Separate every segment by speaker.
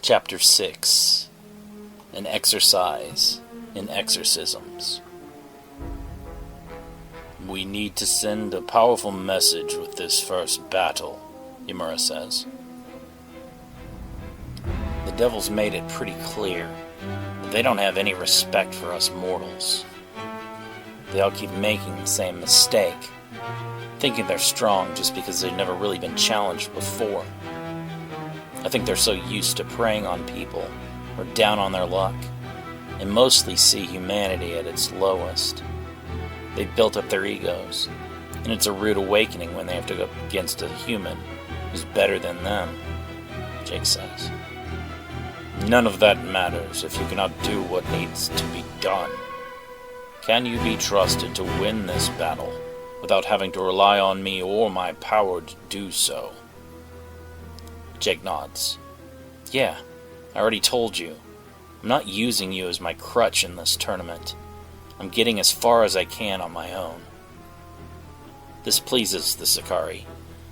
Speaker 1: Chapter 6. An Exercise in Exorcisms. We need to send a powerful message with this first battle, Yamura says. The devils made it pretty clear that they don't have any respect for us mortals. They all keep making the same mistake, thinking they're strong just because they've never really been challenged before. I think they're so used to preying on people, or down on their luck, and mostly see humanity at its lowest. They've built up their egos, and it's a rude awakening when they have to go up against a human who's better than them, Jake says. None of that matters if you cannot do what needs to be done. Can you be trusted to win this battle without having to rely on me or my power to do so? Jake nods. Yeah, I already told you. I'm not using you as my crutch in this tournament. I'm getting as far as I can on my own. This pleases the Sicarii,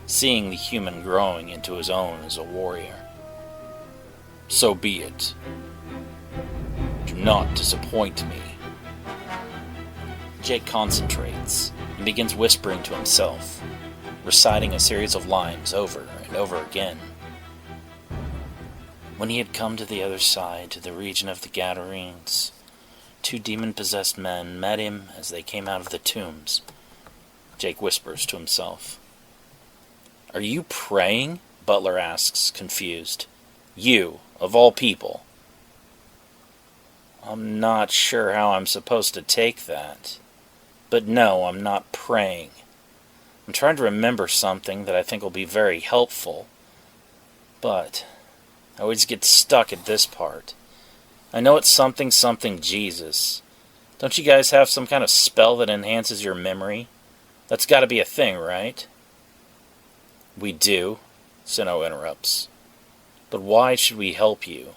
Speaker 1: seeing the human growing into his own as a warrior. So be it. Do not disappoint me. Jake concentrates and begins whispering to himself, reciting a series of lines over and over again. When he had come to the other side, to the region of the Gadarenes, 2 demon-possessed men met him as they came out of the tombs. Jake whispers to himself. Are you praying? Butler asks, confused. You, of all people. I'm not sure how I'm supposed to take that. But no, I'm not praying. I'm trying to remember something that I think will be very helpful. But I always get stuck at this part. I know it's something Jesus. Don't you guys have some kind of spell that enhances your memory? That's got to be a thing, right? We do, Sinnoh interrupts. But why should we help you?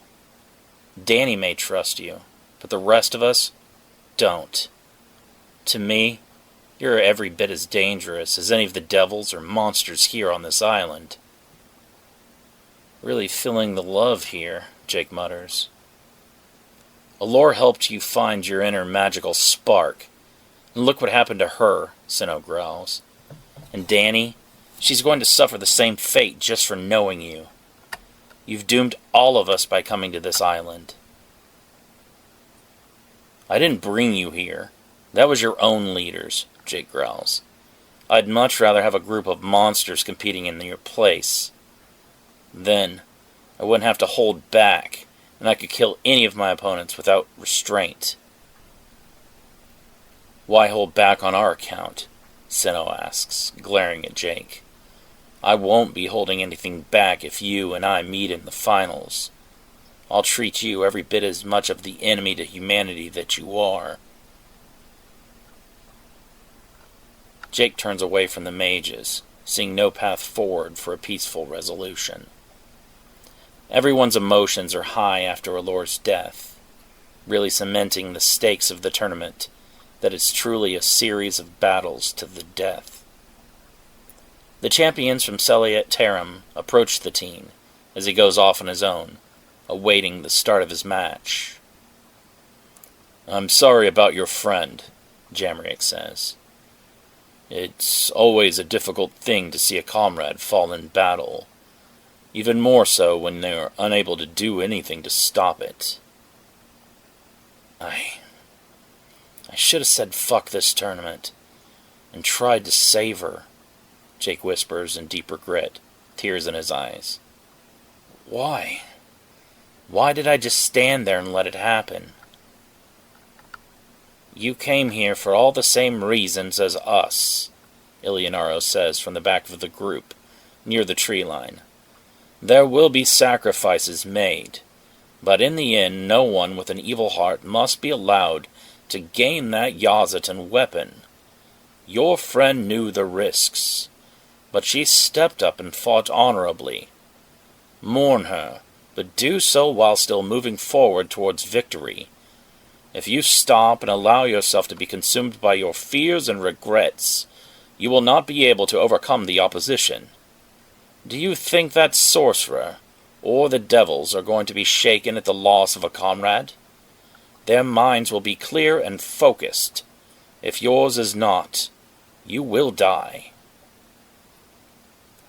Speaker 1: Danny may trust you, but the rest of us don't. To me, you're every bit as dangerous as any of the devils or monsters here on this island. Really feeling the love here, Jake mutters. Allure helped you find your inner magical spark. And look what happened to her, Sinnoh growls. And Danny, she's going to suffer the same fate just for knowing you. You've doomed all of us by coming to this island. I didn't bring you here. That was your own leaders, Jake growls. I'd much rather have a group of monsters competing in your place. Then, I wouldn't have to hold back, and I could kill any of my opponents without restraint. Why hold back on our account? Sinnoh asks, glaring at Jake. I won't be holding anything back if you and I meet in the finals. I'll treat you every bit as much of the enemy to humanity that you are. Jake turns away from the mages, seeing no path forward for a peaceful resolution. Everyone's emotions are high after Allure's death, really cementing the stakes of the tournament, that it's truly a series of battles to the death. The champions from Celiat Tarim approach the teen as he goes off on his own, awaiting the start of his match. I'm sorry about your friend, Jamriek says. It's always a difficult thing to see a comrade fall in battle, even more so when they are unable to do anything to stop it. I should have said fuck this tournament, and tried to save her, Jake whispers in deep regret, tears in his eyes. Why? Why did I just stand there and let it happen? You came here for all the same reasons as us, Ilionaro says from the back of the group, near the tree line. There will be sacrifices made, but in the end no one with an evil heart must be allowed to gain that Yazatan weapon. Your friend knew the risks, but she stepped up and fought honorably. Mourn her, but do so while still moving forward towards victory. If you stop and allow yourself to be consumed by your fears and regrets, you will not be able to overcome the opposition. Do you think that sorcerer, or the devils are going to be shaken at the loss of a comrade. Their minds will be clear and focused. If yours is not, you will die.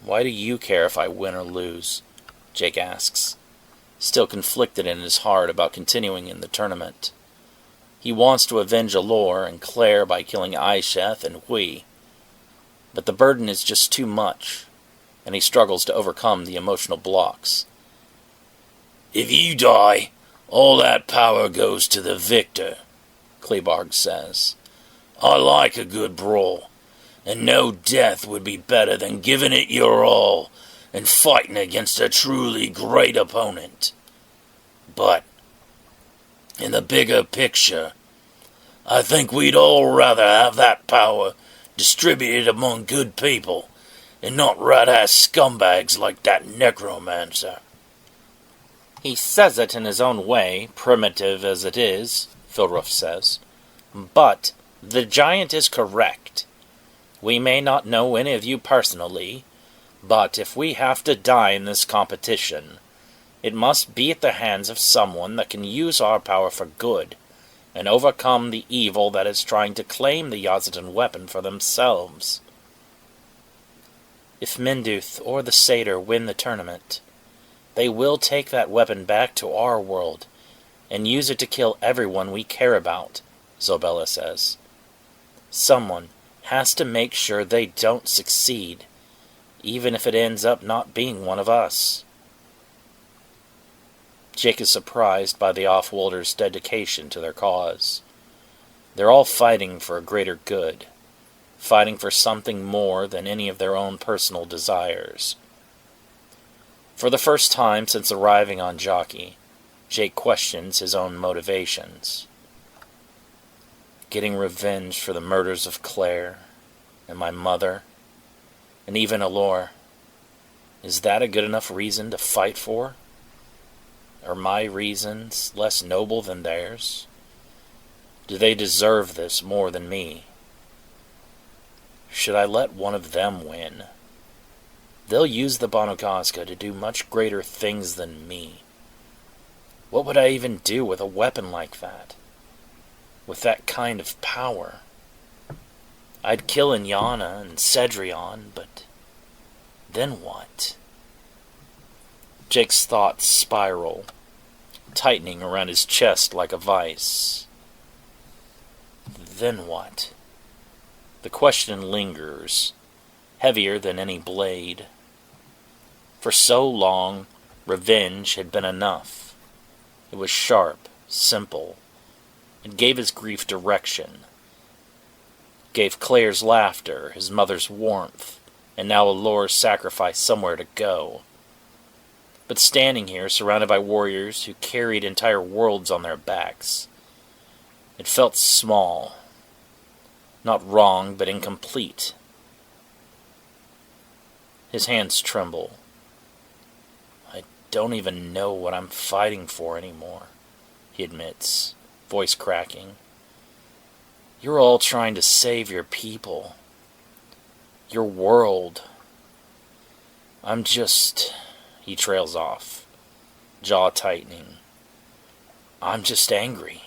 Speaker 1: Why do you care if I win or lose? Jake asks, still conflicted in his heart about continuing in the tournament. He wants to avenge Allure and Claire by killing Aisheth and Hui, but the burden is just too much, and he struggles to overcome the emotional blocks. If you die, all that power goes to the victor, Klebarg says. I like a good brawl, and no death would be better than giving it your all and fighting against a truly great opponent. But, in the bigger picture, I think we'd all rather have that power distributed among good people and not rat-ass scumbags like that necromancer. He says it in his own way, primitive as it is, Filruf says. But the giant is correct. We may not know any of you personally, but if we have to die in this competition, it must be at the hands of someone that can use our power for good and overcome the evil that is trying to claim the Yazatan weapon for themselves. If Minduth or the Satyr win the tournament, they will take that weapon back to our world and use it to kill everyone we care about, Zobella says. Someone has to make sure they don't succeed, even if it ends up not being one of us. Jake is surprised by the Offworlders' dedication to their cause. They're all fighting for a greater good, fighting for something more than any of their own personal desires. For the first time since arriving on Jockey, Jake questions his own motivations. Getting revenge for the murders of Claire and my mother, and even Allure. Is that a good enough reason to fight for? Are my reasons less noble than theirs? Do they deserve this more than me? Should I let one of them win? They'll use the Bonogazka to do much greater things than me. What would I even do with a weapon like that? With that kind of power? I'd kill Inyana and Cedrion, but then what? Jake's thoughts spiral, tightening around his chest like a vice. Then what? The question lingers, heavier than any blade. For so long, revenge had been enough. It was sharp, simple. It gave his grief direction. Gave Claire's laughter, his mother's warmth, and now Allure's sacrifice somewhere to go. But standing here, surrounded by warriors who carried entire worlds on their backs, it felt small. Not wrong, but incomplete. His hands tremble. I don't even know what I'm fighting for anymore, he admits, voice cracking. You're all trying to save your people. Your world. I'm just... He trails off, jaw tightening. I'm just angry.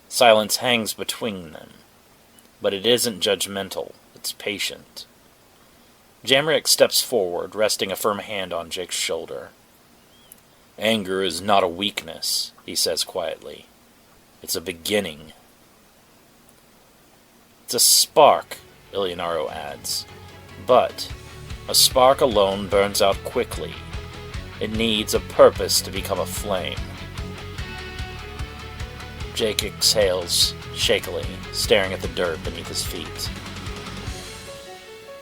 Speaker 1: Silence hangs between them, but it isn't judgmental, it's patient. Jamrick steps forward, resting a firm hand on Jake's shoulder. Anger is not a weakness, he says quietly. It's a beginning. It's a spark, Ilionaro adds, but a spark alone burns out quickly. It needs a purpose to become a flame. Jake exhales, shakily, staring at the dirt beneath his feet.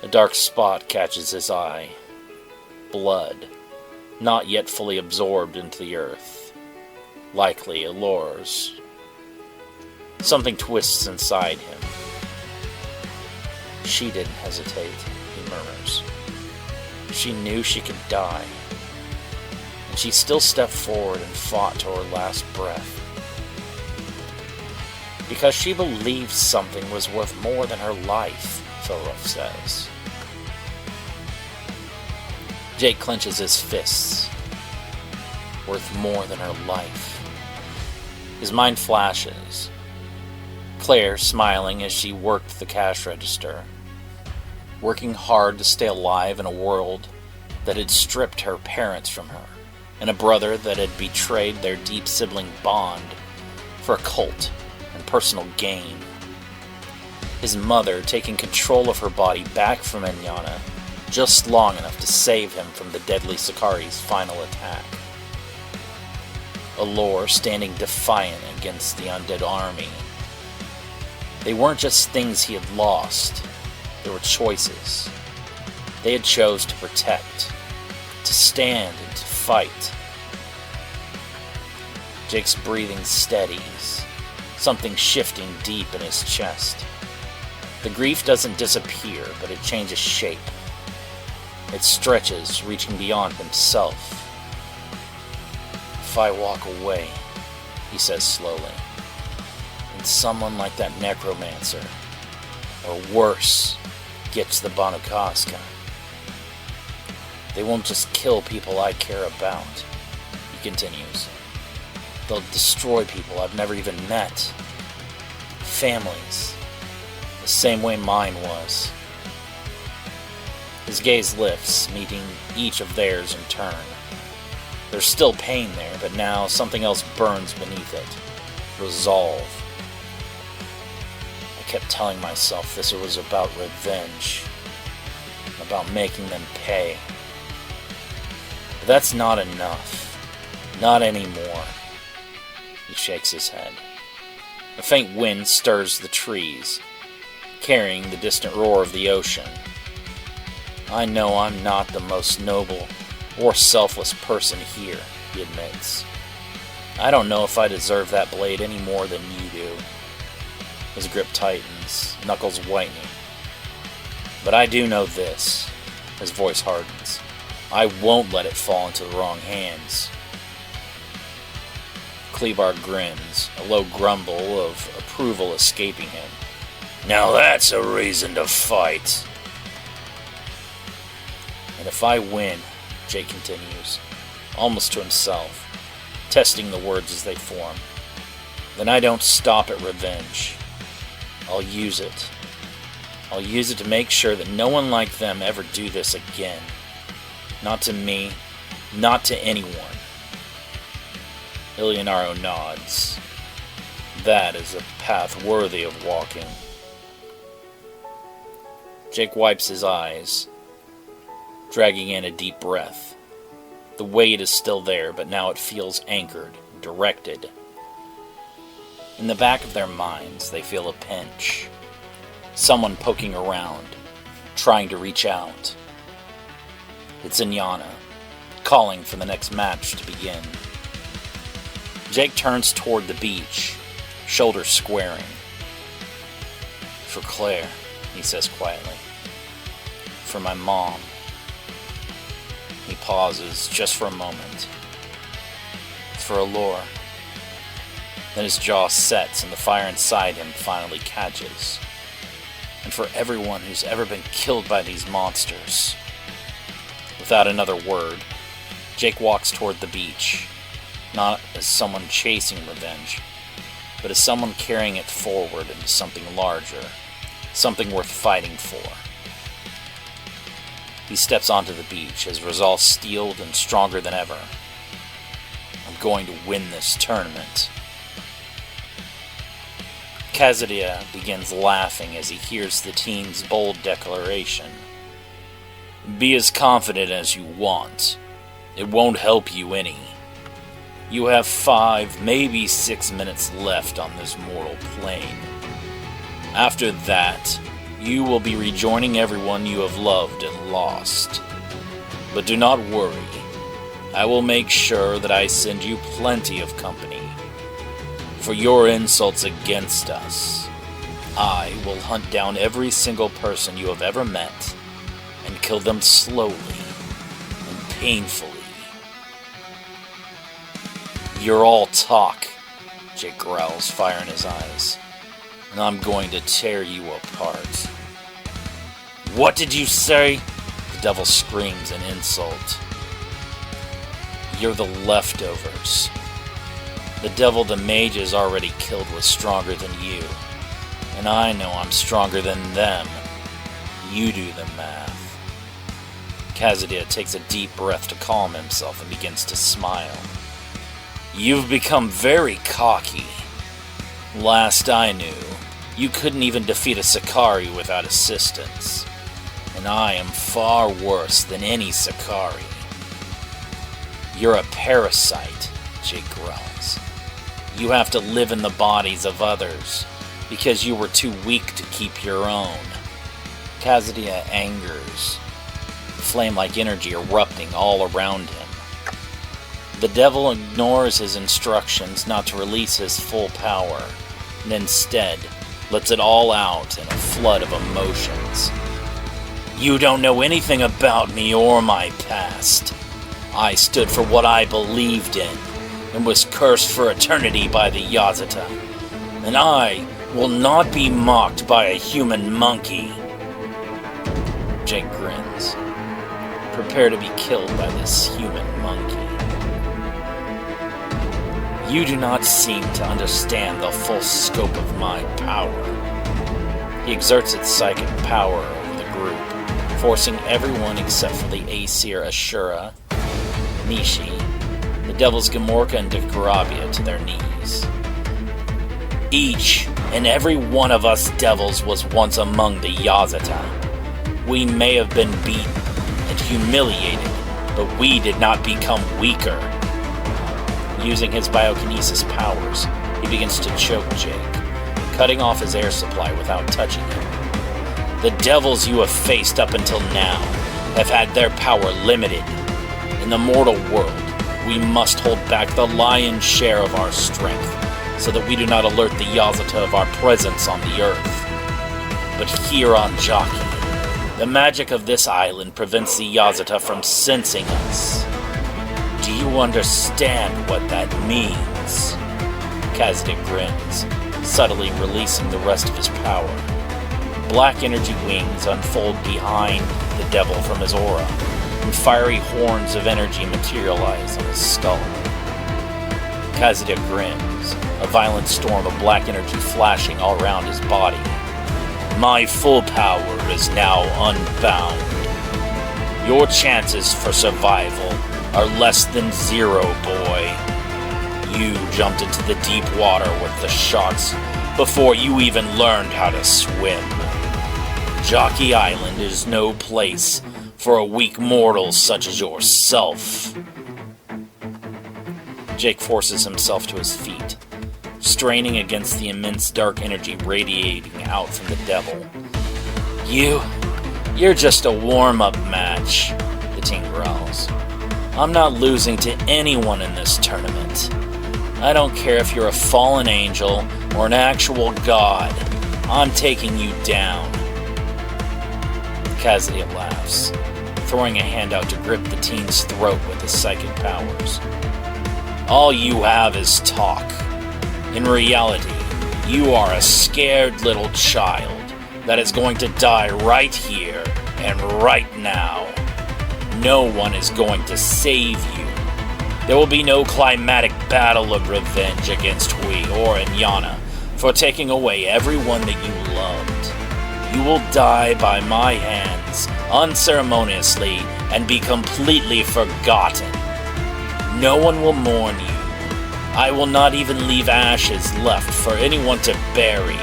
Speaker 1: A dark spot catches his eye. Blood, not yet fully absorbed into the earth. Likely Allure's. Something twists inside him. She didn't hesitate, he murmurs. She knew she could die, and she still stepped forward and fought to her last breath. Because she believed something was worth more than her life, Filruf says. Jake clenches his fists. Worth more than her life. His mind flashes. Claire smiling as she worked the cash register, working hard to stay alive in a world that had stripped her parents from her, and a brother that had betrayed their deep sibling bond for a cult and personal gain. His mother taking control of her body back from Enyana just long enough to save him from the deadly Sakari's final attack. Allure standing defiant against the undead army. They weren't just things he had lost, they were choices. They had chose to protect, to stand and to fight. Jake's breathing steadies, something shifting deep in his chest. The grief doesn't disappear, but it changes shape. It stretches, reaching beyond himself. If I walk away, he says slowly, and someone like that necromancer, or worse, gets the Banakaska, they won't just kill people I care about, he continues. They'll destroy people I've never even met. Families, the same way mine was. His gaze lifts, meeting each of theirs in turn. There's still pain there, but now something else burns beneath it. Resolve. I kept telling myself this was about revenge. About making them pay. But that's not enough. Not anymore. He shakes his head. A faint wind stirs the trees, carrying the distant roar of the ocean. I know I'm not the most noble or selfless person here, he admits. I don't know if I deserve that blade any more than you do. His grip tightens, knuckles whitening. But I do know this. His voice hardens. I won't let it fall into the wrong hands. Klebar grins, a low grumble of approval escaping him. Now that's a reason to fight. And if I win, Jake continues, almost to himself, testing the words as they form, then I don't stop at revenge. I'll use it. I'll use it to make sure that no one like them ever do this again. Not to me, not to anyone. Ilionaro nods. That is a path worthy of walking. Jake wipes his eyes, dragging in a deep breath. The weight is still there, but now it feels anchored, directed. In the back of their minds, they feel a pinch. Someone poking around, trying to reach out. It's Enyana, calling for the next match to begin. Jake turns toward the beach, shoulders squaring. For Claire, he says quietly. For my mom. He pauses just for a moment. For Allure. Then his jaw sets and the fire inside him finally catches. And for everyone who's ever been killed by these monsters. Without another word, Jake walks toward the beach, not as someone chasing revenge, but as someone carrying it forward into something larger, something worth fighting for. He steps onto the beach, his resolve steeled and stronger than ever. I'm going to win this tournament. Kazudia begins laughing as he hears the team's bold declaration. Be as confident as you want. It won't help you any. You have 5, maybe 6 minutes left on this mortal plane. After that, you will be rejoining everyone you have loved and lost. But do not worry. I will make sure that I send you plenty of company. For your insults against us, I will hunt down every single person you have ever met and kill them slowly and painfully. You're all talk, Jake growls, fire in his eyes, and I'm going to tear you apart. What did you say? The devil screams in insult. You're the leftovers. The devil the mages already killed was stronger than you. And I know I'm stronger than them. You do the math. Kazuya takes a deep breath to calm himself and begins to smile. You've become very cocky. Last I knew, you couldn't even defeat a Sakari without assistance. And I am far worse than any Sakari. You're a parasite, Jake growls. You have to live in the bodies of others, because you were too weak to keep your own. Kazuya angers, flame-like energy erupting all around him. The devil ignores his instructions not to release his full power, and instead lets it all out in a flood of emotions. You don't know anything about me or my past. I stood for what I believed in, and was cursed for eternity by the Yasuta. And I will not be mocked by a human monkey. Jake grins. Prepare to be killed by this human monkey. You do not seem to understand the full scope of my power. He exerts its psychic power over the group, forcing everyone except for the Aesir Ashura, Nishi, the Devils Gamorka and Dekarabia to their knees. Each and every one of us devils was once among the Yasuta. We may have been beaten and humiliated, but we did not become weaker. Using his biokinesis powers, he begins to choke Jake, cutting off his air supply without touching him. The devils you have faced up until now have had their power limited. In the mortal world, we must hold back the lion's share of our strength, so that we do not alert the Yasuta of our presence on the earth. But here on Jaki, the magic of this island prevents the Yasuta from sensing us. Do you understand what that means? Kazuya grins, subtly releasing the rest of his power. Black energy wings unfold behind the devil from his aura, and fiery horns of energy materialize on his skull. Kazuya grins, a violent storm of black energy flashing all around his body. My full power is now unbound. Your chances for survival are less than zero, boy. You jumped into the deep water with the sharks before you even learned how to swim. Jockey Island is no place for a weak mortal such as yourself. Jake forces himself to his feet, straining against the immense dark energy radiating out from the devil. You're just a warm-up match, the teen growls. I'm not losing to anyone in this tournament. I don't care if you're a fallen angel or an actual god. I'm taking you down. Kazuya laughs, throwing a hand out to grip the teen's throat with his psychic powers. All you have is talk. In reality, you are a scared little child that is going to die right here and right now. No one is going to save you. There will be no climatic battle of revenge against Hui or Inyana for taking away everyone that you loved. You will die by my hands, unceremoniously, and be completely forgotten. No one will mourn you. I will not even leave ashes left for anyone to bury.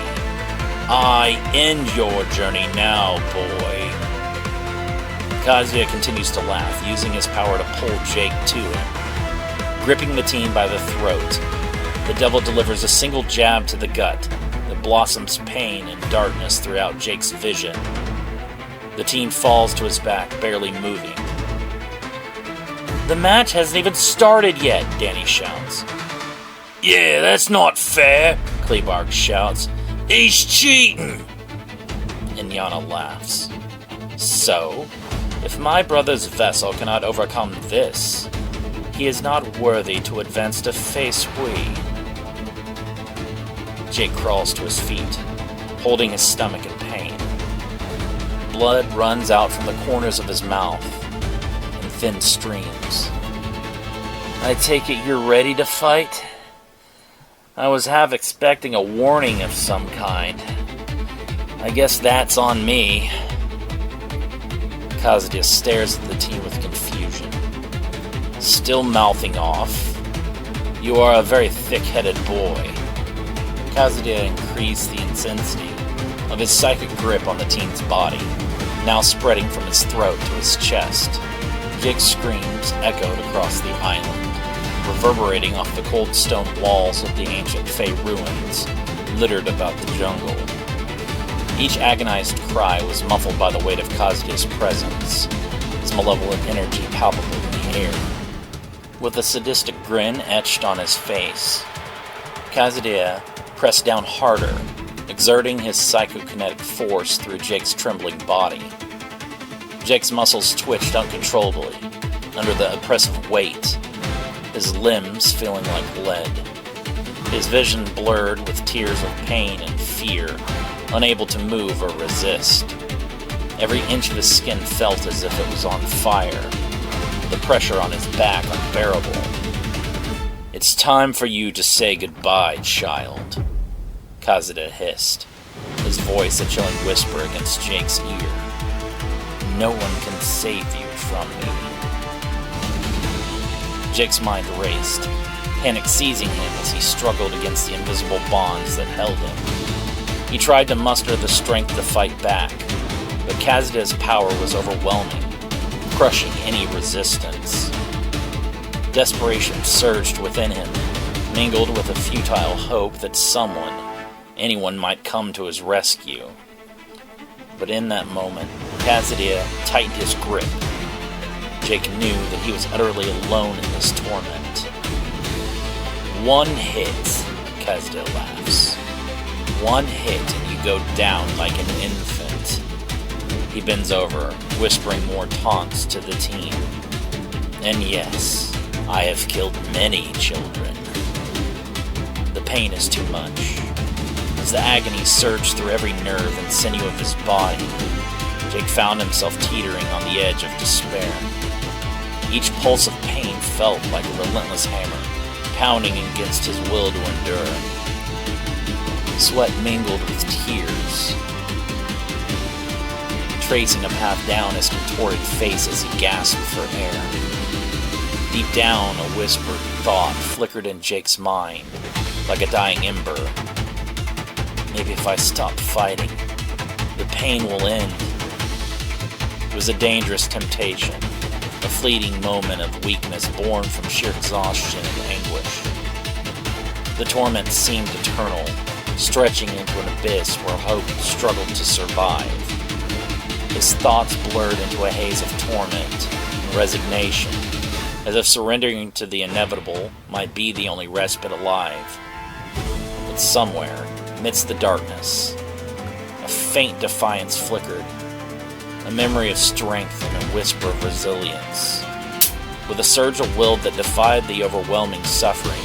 Speaker 1: I end your journey now, boy. Kazuya continues to laugh, using his power to pull Jake to him. Gripping the teen by the throat, the devil delivers a single jab to the gut that blossoms pain and darkness throughout Jake's vision. The teen falls to his back, barely moving. The match hasn't even started yet, Danny shouts. Yeah, that's not fair, Klebarg shouts. He's cheating! Inyana laughs. So, if my brother's vessel cannot overcome this, he is not worthy to advance to face Hui. Jake crawls to his feet, holding his stomach in pain. blood runs out from the corners of his mouth in thin streams. I take it you're ready to fight? I was half expecting a warning of some kind. I guess that's on me. Kazuya stares at the team with confusion. Still mouthing off. You are a very thick-headed boy. Kazuya increased the intensity of his psychic grip on the teen's body, now spreading from his throat to his chest. Jake's screams echoed across the island, reverberating off the cold stone walls of the ancient Fey ruins littered about the jungle. Each agonized cry was muffled by the weight of Kazuya's presence, his malevolent energy palpable in the air. With a sadistic grin etched on his face, Kazuya pressed down harder, exerting his psychokinetic force through Jake's trembling body. Jake's muscles twitched uncontrollably under the oppressive weight, his limbs feeling like lead. His vision blurred with tears of pain and fear, unable to move or resist. Every inch of his skin felt as if it was on fire, the pressure on his back unbearable. It's time for you to say goodbye, child, Kazuya hissed, his voice a chilling whisper against Jake's ear. No one can save you from me. Jake's mind raced, panic seizing him as he struggled against the invisible bonds that held him. He tried to muster the strength to fight back, but Kazuya's power was overwhelming, crushing any resistance. Desperation surged within him, mingled with a futile hope that anyone might come to his rescue. But in that moment, Kazuya tightened his grip. Jake knew that he was utterly alone in this torment. One hit, Kazuya laughs. One hit and you go down like an infant. He bends over, whispering more taunts to the team. And yes, I have killed many children. The pain is too much. As the agony surged through every nerve and sinew of his body, Jake found himself teetering on the edge of despair. Each pulse of pain felt like a relentless hammer, pounding against his will to endure. Sweat mingled with tears, tracing a path down his contorted face as he gasped for air. Deep down, a whispered thought flickered in Jake's mind, like a dying ember. Maybe if I stop fighting, the pain will end. It was a dangerous temptation, a fleeting moment of weakness born from sheer exhaustion and anguish. The torment seemed eternal, stretching into an abyss where hope struggled to survive. His thoughts blurred into a haze of torment and resignation, as if surrendering to the inevitable might be the only respite alive. But somewhere, amidst the darkness, a faint defiance flickered, a memory of strength and a whisper of resilience. With a surge of will that defied the overwhelming suffering,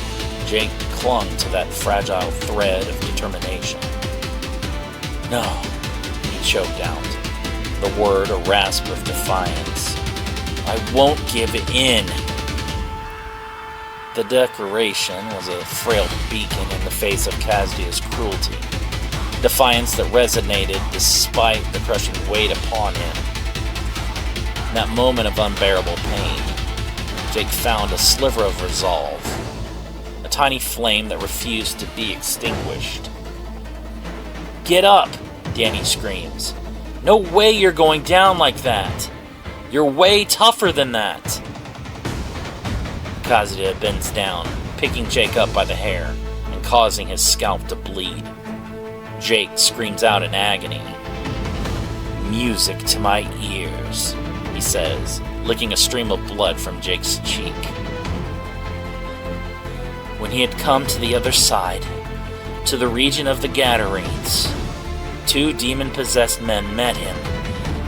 Speaker 1: Jake clung to that fragile thread of determination. No, he choked out, the word a rasp of defiance. I won't give in. The declaration was a frail beacon in the face of Kazuya's cruelty, defiance that resonated despite the crushing weight upon him. In that moment of unbearable pain, Jake found a sliver of resolve, a tiny flame that refused to be extinguished. Get up, Danny screams. No way you're going down like that. You're way tougher than that. Kazuya bends down, picking Jake up by the hair and causing his scalp to bleed. Jake screams out in agony. Music to my ears, he says, licking a stream of blood from Jake's cheek. When he had come to the other side, to the region of the Gadarenes, 2 demon-possessed men met him.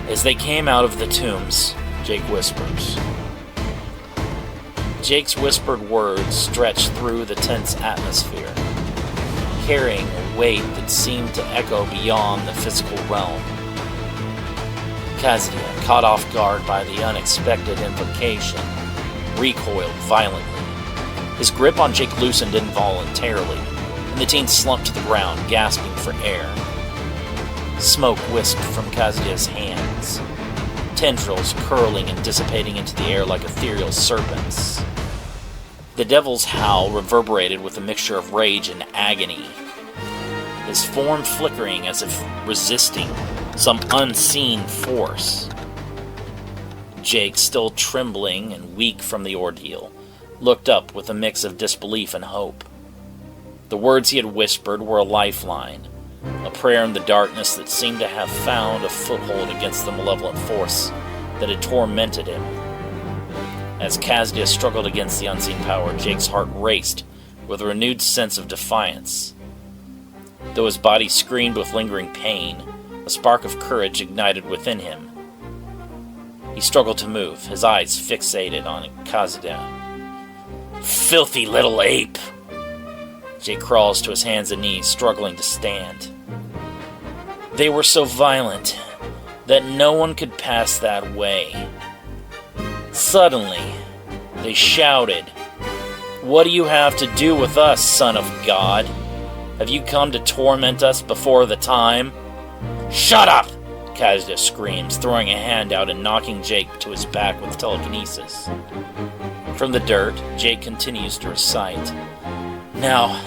Speaker 1: As they came out of the tombs, Jake whispers. Jake's whispered words stretched through the tense atmosphere, carrying a weight that seemed to echo beyond the physical realm. Kazuya, caught off guard by the unexpected invocation, recoiled violently. His grip on Jake loosened involuntarily, and the teen slumped to the ground, gasping for air. Smoke whisked from Kazuya's hands, tendrils curling and dissipating into the air like ethereal serpents. The devil's howl reverberated with a mixture of rage and agony, his form flickering as if resisting some unseen force. Jake, still trembling and weak from the ordeal, looked up with a mix of disbelief and hope. The words he had whispered were a lifeline, a prayer in the darkness that seemed to have found a foothold against the malevolent force that had tormented him. As Kazuya struggled against the unseen power, Jake's heart raced with a renewed sense of defiance. Though his body screamed with lingering pain, a spark of courage ignited within him. He struggled to move, his eyes fixated on Kazuya. "Filthy little ape!" Jake crawls to his hands and knees, struggling to stand. They were so violent that no one could pass that way. Suddenly, they shouted, "What do you have to do with us, Son of God? Have you come to torment us before the time?" "Shut up!" Kazuya screams, throwing a hand out and knocking Jake to his back with telekinesis. From the dirt, Jake continues to recite. "Now,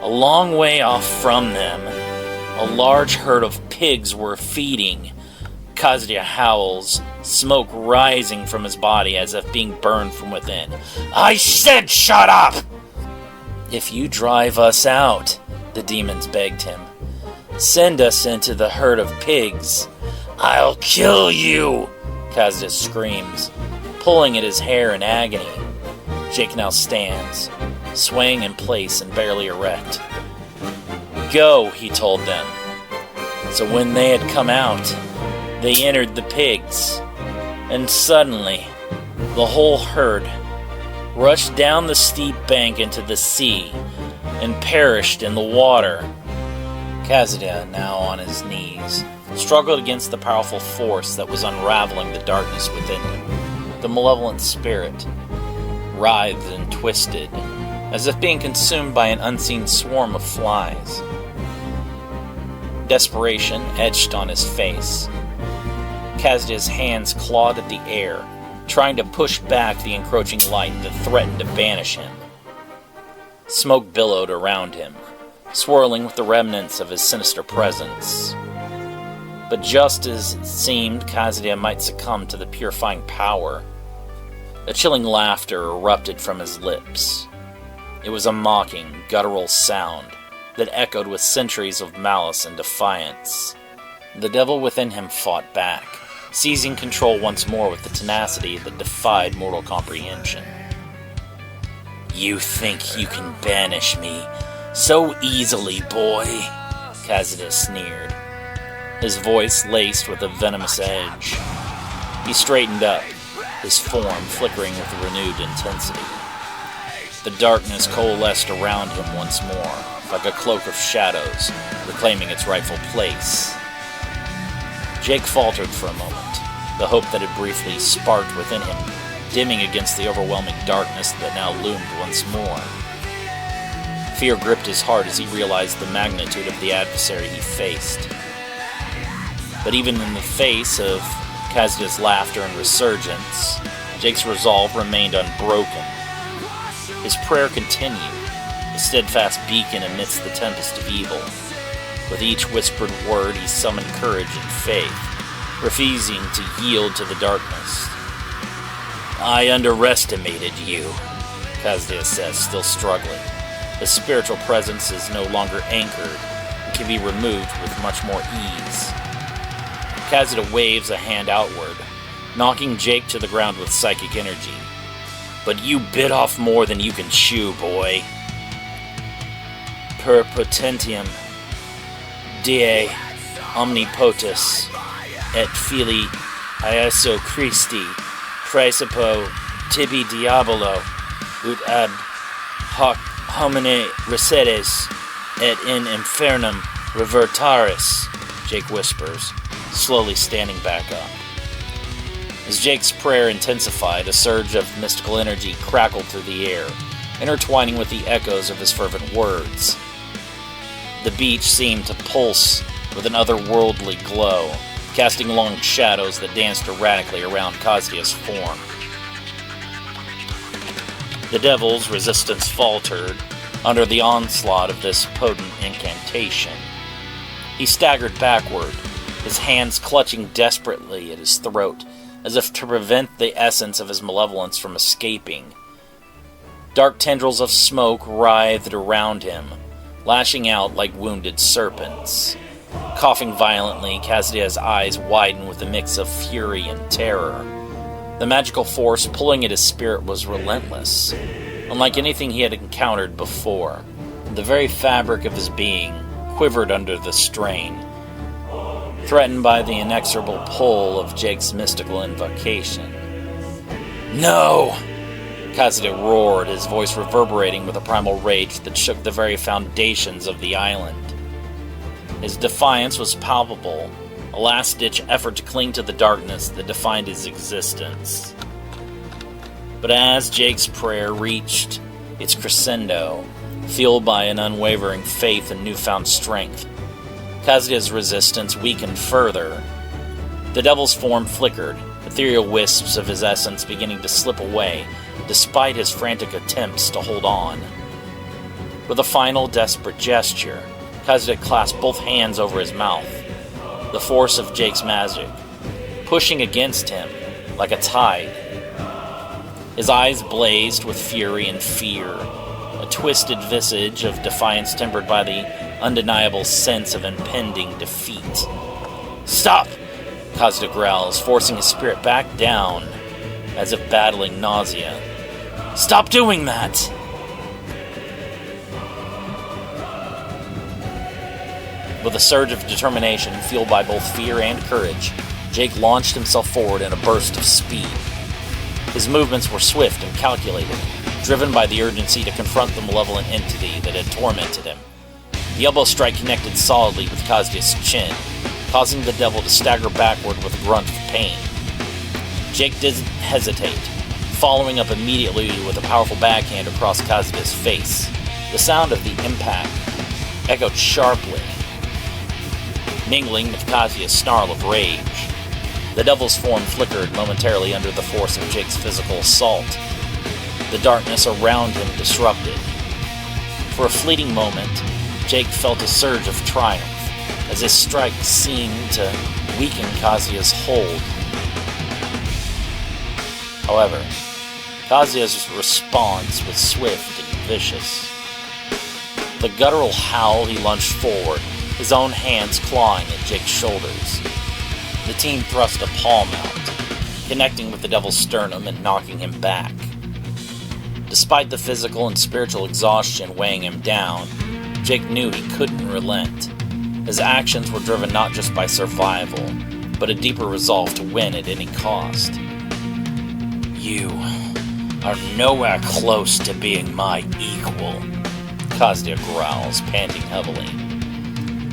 Speaker 1: a long way off from them, a large herd of pigs were feeding." Kazuya howls, smoke rising from his body as if being burned from within. "I said shut up!" "If you drive us out," the demons begged him, "send us into the herd of pigs." "I'll kill you!" Kazuya screams, pulling at his hair in agony. Jake now stands, swaying in place and barely erect. "Go," he told them. So when they had come out, they entered the pigs, and suddenly the whole herd rushed down the steep bank into the sea and perished in the water. Kazuya, now on his knees, struggled against the powerful force that was unraveling the darkness within him. The malevolent spirit writhed and twisted, as if being consumed by an unseen swarm of flies. Desperation etched on his face. Kazuya's hands clawed at the air, trying to push back the encroaching light that threatened to banish him. Smoke billowed around him, swirling with the remnants of his sinister presence. But just as it seemed Kazuya might succumb to the purifying power, a chilling laughter erupted from his lips. It was a mocking, guttural sound that echoed with centuries of malice and defiance. The devil within him fought back, seizing control once more with the tenacity that defied mortal comprehension. "You think you can banish me so easily, boy?" Kazuya sneered, his voice laced with a venomous edge. He straightened up, his form flickering with a renewed intensity. The darkness coalesced around him once more, like a cloak of shadows, reclaiming its rightful place. Jake faltered for a moment, the hope that had briefly sparked within him, dimming against the overwhelming darkness that now loomed once more. Fear gripped his heart as he realized the magnitude of the adversary he faced. But even in the face of Kazuya's laughter and resurgence, Jake's resolve remained unbroken. His prayer continued, a steadfast beacon amidst the tempest of evil. With each whispered word, he summoned courage and faith, refusing to yield to the darkness. "I underestimated you," Kazuya says, still struggling. His spiritual presence is no longer anchored and can be removed with much more ease. Kazuya waves a hand outward, knocking Jake to the ground with psychic energy. "But you bit off more than you can chew, boy." "Per potentium die omnipotus et fili Iesu Christi praesipo tibi diabolo ut ad hoc homine recedes et in infernum revertaris," Jake whispers, slowly standing back up. As Jake's prayer intensified, a surge of mystical energy crackled through the air, intertwining with the echoes of his fervent words. The beach seemed to pulse with an otherworldly glow, casting long shadows that danced erratically around Kazuya's form. The devil's resistance faltered under the onslaught of this potent incantation. He staggered backward, his hands clutching desperately at his throat, as if to prevent the essence of his malevolence from escaping. Dark tendrils of smoke writhed around him, lashing out like wounded serpents. Coughing violently, Kazuya's eyes widened with a mix of fury and terror. The magical force pulling at his spirit was relentless, unlike anything he had encountered before. The very fabric of his being quivered under the strain, threatened by the inexorable pull of Jake's mystical invocation. "No!" Kazuya roared, his voice reverberating with a primal rage that shook the very foundations of the island. His defiance was palpable, a last-ditch effort to cling to the darkness that defined his existence. But as Jake's prayer reached its crescendo, fueled by an unwavering faith and newfound strength, Kazuya's resistance weakened further. The devil's form flickered, ethereal wisps of his essence beginning to slip away, despite his frantic attempts to hold on. With a final desperate gesture, Kazuya clasped both hands over his mouth, the force of Jake's magic pushing against him like a tide. His eyes blazed with fury and fear, a twisted visage of defiance tempered by the undeniable sense of impending defeat. "Stop!" Kazuya growls, forcing his spirit back down, as if battling nausea. "Stop doing that!" With a surge of determination, fueled by both fear and courage, Jake launched himself forward in a burst of speed. His movements were swift and calculated, driven by the urgency to confront the malevolent entity that had tormented him. The elbow strike connected solidly with Kazuya's chin, causing the devil to stagger backward with a grunt of pain. Jake didn't hesitate, following up immediately with a powerful backhand across Kazuya's face. The sound of the impact echoed sharply, mingling with Kazuya's snarl of rage. The devil's form flickered momentarily under the force of Jake's physical assault, the darkness around him disrupted. For a fleeting moment, Jake felt a surge of triumph, as his strike seemed to weaken Kazuya's hold. However, Kazuya's response was swift and vicious. With a guttural howl, he lunged forward, his own hands clawing at Jake's shoulders. The team thrust a palm out, connecting with the devil's sternum and knocking him back. Despite the physical and spiritual exhaustion weighing him down, Jake knew he couldn't relent. His actions were driven not just by survival, but a deeper resolve to win at any cost. "You are nowhere close to being my equal," Kazuya growls, panting heavily.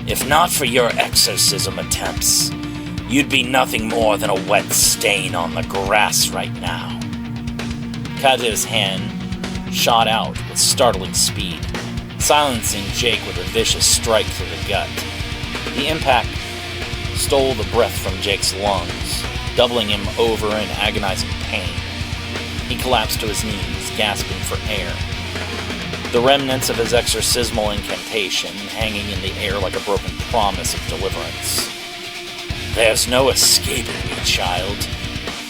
Speaker 1: "If not for your exorcism attempts, you'd be nothing more than a wet stain on the grass right now." Kazuya's hand shot out with startling speed, silencing Jake with a vicious strike through the gut. The impact stole the breath from Jake's lungs, doubling him over in agonizing pain. He collapsed to his knees, gasping for air, the remnants of his exorcismal incantation hanging in the air like a broken promise of deliverance. "There's no escaping me, child,"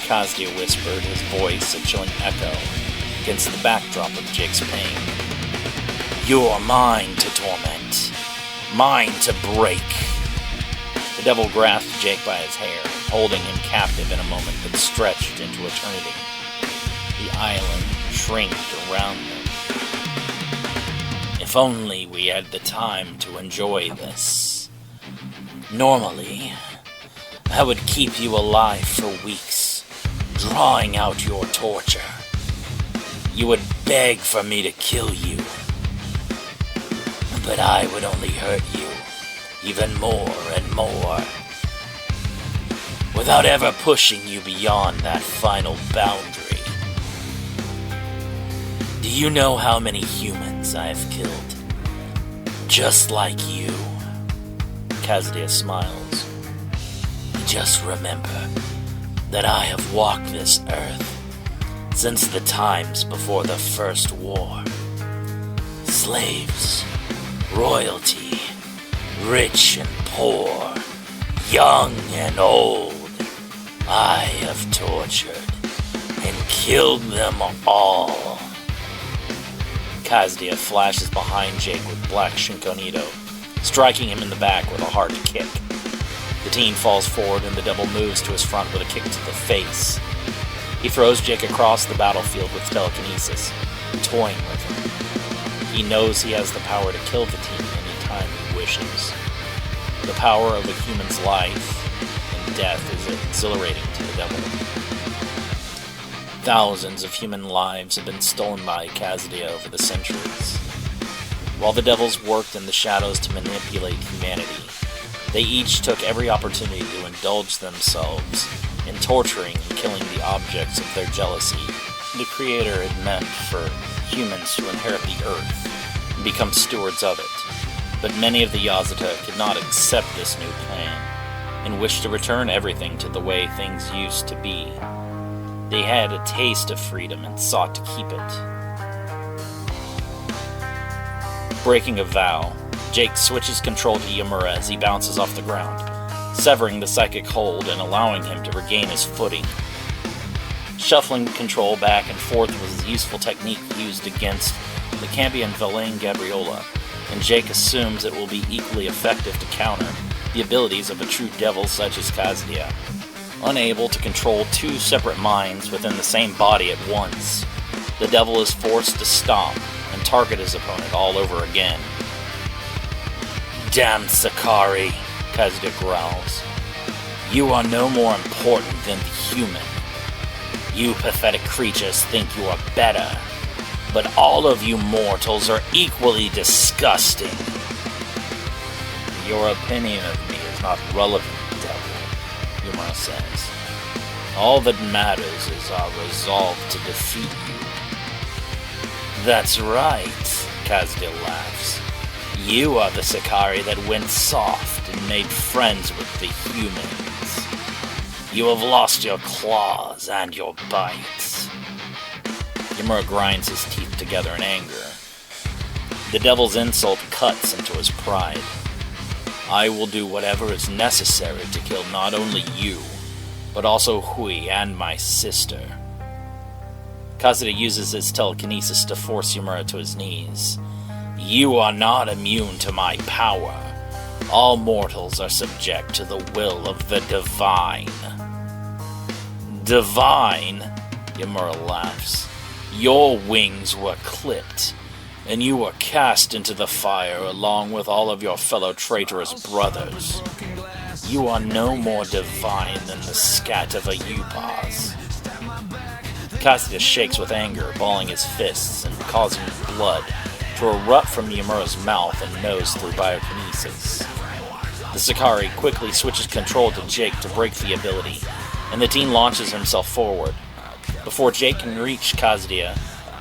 Speaker 1: Kazuya whispered, his voice a chilling echo against the backdrop of Jake's pain. "You're mine to torment, mine to break." The devil grasped Jake by his hair, holding him captive in a moment that stretched into eternity. The island shrinked around them. "If only we had the time to enjoy this. Normally, I would keep you alive for weeks, drawing out your torture. You would beg for me to kill you. But I would only hurt you even more and more. without ever pushing you beyond that final boundary. Do you know how many humans I have killed? Just like you. Kazuya smiles. Just remember that I have walked this earth since the times before the First War. Slaves, royalty, rich and poor, young and old, I have tortured and killed them all. Kazuya flashes behind Jake with Black Shinkonito, striking him in the back with a hard kick. The teen falls forward and the devil moves to his front with a kick to the face. He throws Jake across the battlefield with telekinesis, toying with him. He knows he has the power to kill the teen anytime he wishes. The power of a human's life and death is exhilarating to the devil. Thousands of human lives have been stolen by Kazuya over the centuries. While the devils worked in the shadows to manipulate humanity, they each took every opportunity to indulge themselves in torturing and killing the objects of their jealousy. The Creator had meant for humans to inherit the earth and become stewards of it, but many of the Yasuta could not accept this new plan and wished to return everything to the way things used to be. They had a taste of freedom and sought to keep it. Breaking a vow, Jake switches control to Yamura as he bounces off the ground, severing the psychic hold and allowing him to regain his footing. Shuffling control back and forth was a useful technique used against the Cambion Villain Gabriola, and Jake assumes it will be equally effective to counter the abilities of a true devil such as Kazuya. Unable to control two separate minds within the same body at once, the devil is forced to stomp and target his opponent all over again. Damn Sakari, Kazuya growls. You are no more important than the human. You pathetic creatures think you are better, but all of you mortals are equally disgusting. Your opinion of me is not relevant, devil, Yamura says. All that matters is our resolve to defeat you. That's right, Kazuya laughs. You are the Sakari that went soft and made friends with the humans. You have lost your claws and your bites. Yamura grinds his teeth together in anger. The devil's insult cuts into his pride. I will do whatever is necessary to kill not only you, but also Hui and my sister. Kazuya uses his telekinesis to force Yamura to his knees. You are not immune to my power. All mortals are subject to the will of the divine. Divine? Yamura laughs. Your wings were clipped, and you were cast into the fire along with all of your fellow traitorous brothers. You are no more divine than the scat of a Upas. Kazuya shakes with anger, balling his fists and causing blood to erupt from Yamura's mouth and nose through biokinesis. The Sakari quickly switches control to Jake to break the ability, and the teen launches himself forward. Before Jake can reach Kazuya,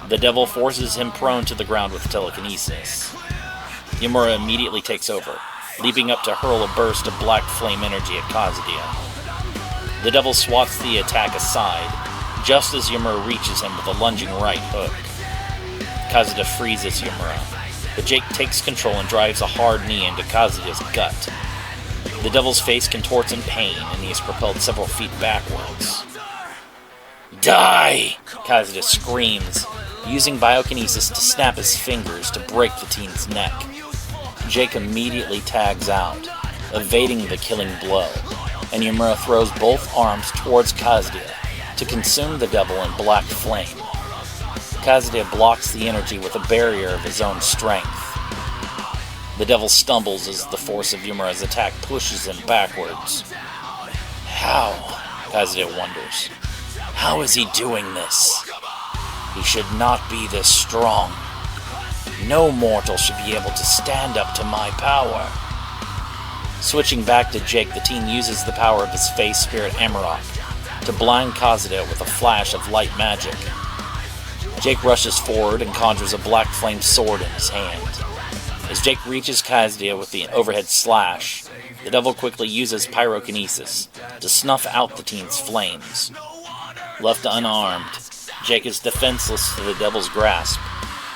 Speaker 1: the devil forces him prone to the ground with telekinesis. Yamura immediately takes over, leaping up to hurl a burst of black flame energy at Kazuya. The devil swats the attack aside, just as Yamura reaches him with a lunging right hook. Kazuya freezes Yamura, but Jake takes control and drives a hard knee into Kazuya's gut. The devil's face contorts in pain, and he is propelled several feet backwards. Die! Kazuya screams, using biokinesis to snap his fingers to break the teen's neck. Jake immediately tags out, evading the killing blow, and Yamura throws both arms towards Kazuya to consume the devil in black flame. Kazuya blocks the energy with a barrier of his own strength. The devil stumbles as the force of Yamura's attack pushes him backwards. How? Kazuya wonders. How is he doing this? He should not be this strong. No mortal should be able to stand up to my power. Switching back to Jake, the teen uses the power of his face spirit Amarok to blind Kazuya with a flash of light magic. Jake rushes forward and conjures a black flame sword in his hand. As Jake reaches Kazuya with the overhead slash, the devil quickly uses pyrokinesis to snuff out the teen's flames. Left unarmed, Jake is defenseless to the devil's grasp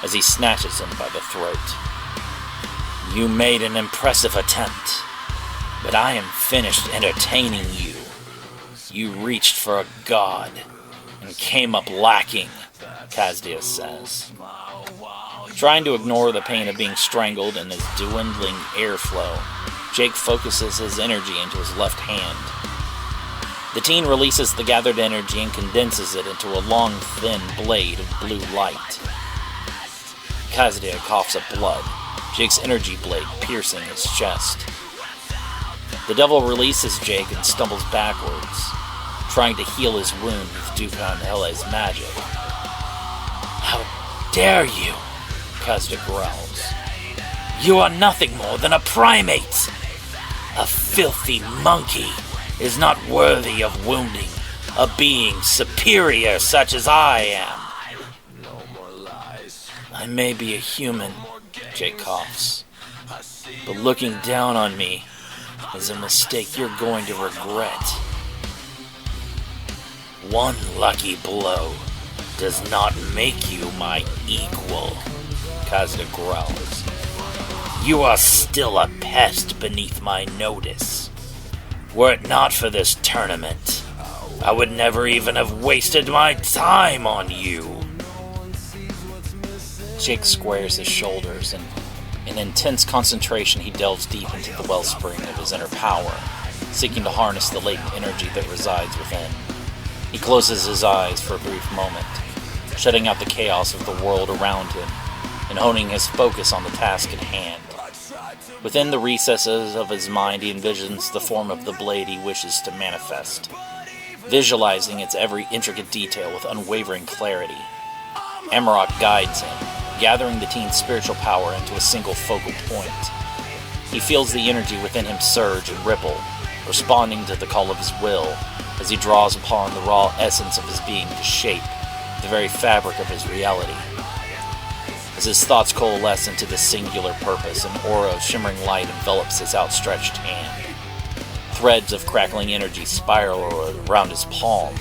Speaker 1: as he snatches him by the throat. You made an impressive attempt, but I am finished entertaining you. You reached for a god and came up lacking, Kazuya says. Trying to ignore the pain of being strangled and his dwindling airflow, Jake focuses his energy into his left hand. The teen releases the gathered energy and condenses it into a long, thin blade of blue light. Kazuya coughs up blood, Jake's energy blade piercing his chest. The devil releases Jake and stumbles backwards, trying to heal his wound with Dukan Hele's magic. How dare you, Kazuya growls. You are nothing more than a primate. A filthy monkey is not worthy of wounding a being superior such as I am. I may be a human, Jake coughs, but looking down on me is a mistake you're going to regret. One lucky blow does not make you my equal, Kazuya growls. You are still a pest beneath my notice. Were it not for this tournament, I would never even have wasted my time on you. Jake squares his shoulders, and in intense concentration he delves deep into the wellspring of his inner power, seeking to harness the latent energy that resides within. He closes his eyes for a brief moment, shutting out the chaos of the world around him, and honing his focus on the task at hand. Within the recesses of his mind he envisions the form of the blade he wishes to manifest, visualizing its every intricate detail with unwavering clarity. Amarok guides him, gathering the teen's spiritual power into a single focal point. He feels the energy within him surge and ripple, responding to the call of his will, as he draws upon the raw essence of his being to shape the very fabric of his reality. As his thoughts coalesce into this singular purpose, an aura of shimmering light envelops his outstretched hand. Threads of crackling energy spiral around his palm,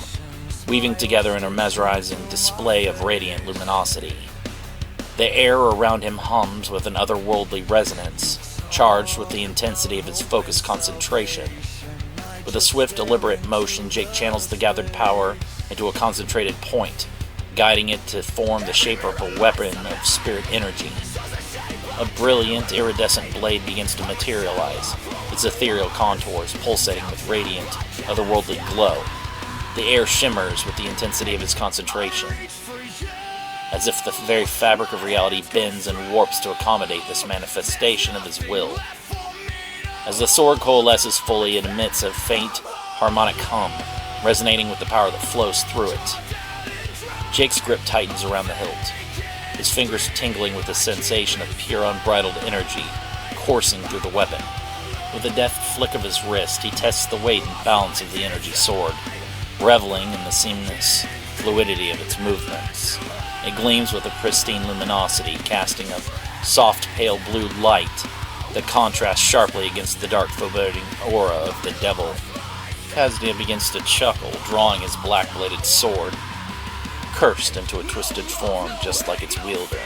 Speaker 1: weaving together in a mesmerizing display of radiant luminosity. The air around him hums with an otherworldly resonance, charged with the intensity of his focused concentration. With a swift, deliberate motion, Jake channels the gathered power into a concentrated point, guiding it to form the shape of a weapon of spirit energy. A brilliant, iridescent blade begins to materialize, its ethereal contours pulsating with radiant, otherworldly glow. The air shimmers with the intensity of his concentration, as if the very fabric of reality bends and warps to accommodate this manifestation of his will. As the sword coalesces fully, it emits a faint, harmonic hum, resonating with the power that flows through it. Jake's grip tightens around the hilt, his fingers tingling with the sensation of pure unbridled energy coursing through the weapon. With a deft flick of his wrist, he tests the weight and balance of the energy sword, reveling in the seamless fluidity of its movements. It gleams with a pristine luminosity, casting a soft pale blue light that contrasts sharply against the dark foreboding aura of the devil. Kazuya begins to chuckle, drawing his black-bladed sword, cursed into a twisted form just like its wielder.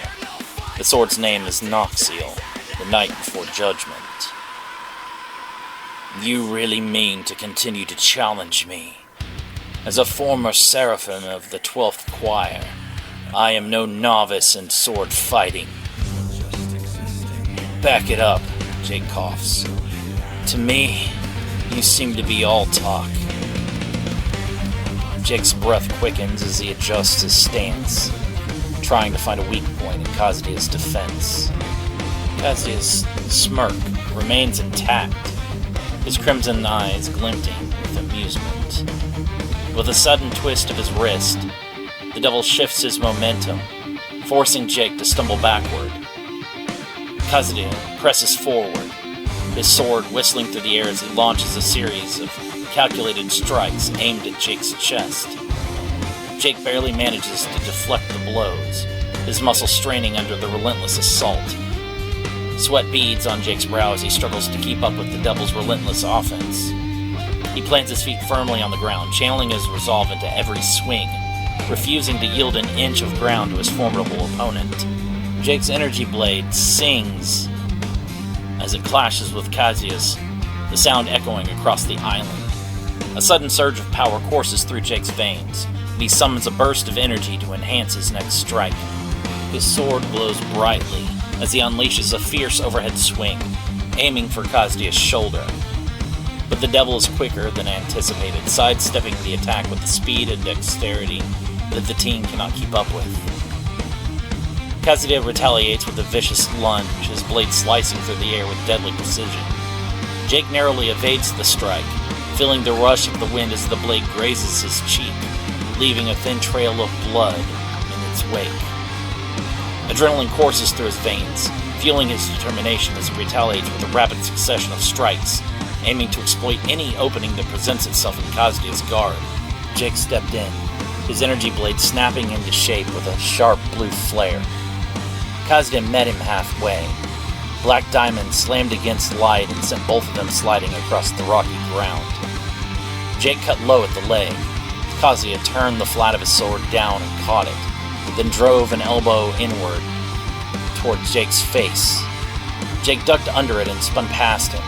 Speaker 1: The sword's name is Noxiel, the night before judgment. You really mean to continue to challenge me? As a former seraphim of the 12th Choir, I am no novice in sword fighting. Back it up, Jake coughs. To me, you seem to be all talk. Jake's breath quickens as he adjusts his stance, trying to find a weak point in Kazuya's defense. Kazuya's smirk remains intact, his crimson eyes glinting with amusement. With a sudden twist of his wrist, the devil shifts his momentum, forcing Jake to stumble backward. Kazuya presses forward, his sword whistling through the air as he launches a series of calculated strikes aimed at Jake's chest. Jake barely manages to deflect the blows, his muscles straining under the relentless assault. Sweat beads on Jake's brow as he struggles to keep up with the Devil's relentless offense. He plants his feet firmly on the ground, channeling his resolve into every swing, refusing to yield an inch of ground to his formidable opponent. Jake's energy blade sings as it clashes with Kazuya's, the sound echoing across the island. A sudden surge of power courses through Jake's veins, and he summons a burst of energy to enhance his next strike. His sword glows brightly as he unleashes a fierce overhead swing, aiming for Kazuya's shoulder. But the Devil is quicker than anticipated, sidestepping the attack with the speed and dexterity that the teen cannot keep up with. Kazuya retaliates with a vicious lunge, his blade slicing through the air with deadly precision. Jake narrowly evades the strike, feeling the rush of the wind as the blade grazes his cheek, leaving a thin trail of blood in its wake. Adrenaline courses through his veins, fueling his determination as he retaliates with a rapid succession of strikes, aiming to exploit any opening that presents itself in Kazuya's guard. Jake stepped in, his energy blade snapping into shape with a sharp blue flare. Kazuya met him halfway. Black Diamond slammed against light and sent both of them sliding across the rocky ground. Jake cut low at the leg. Kazuya turned the flat of his sword down and caught it, then drove an elbow inward towards Jake's face. Jake ducked under it and spun past him,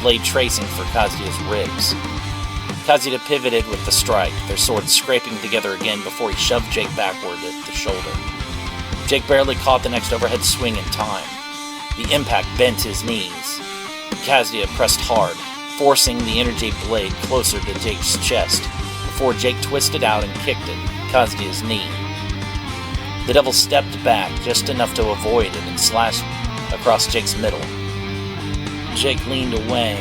Speaker 1: blade tracing for Kazuya's ribs. Kazuya pivoted with the strike, their swords scraping together again before he shoved Jake backward at the shoulder. Jake barely caught the next overhead swing in time. The impact bent his knees. Kazuya pressed hard, forcing the energy blade closer to Jake's chest, before Jake twisted out and kicked at Kazuya's knee. The Devil stepped back just enough to avoid it and slashed across Jake's middle. Jake leaned away,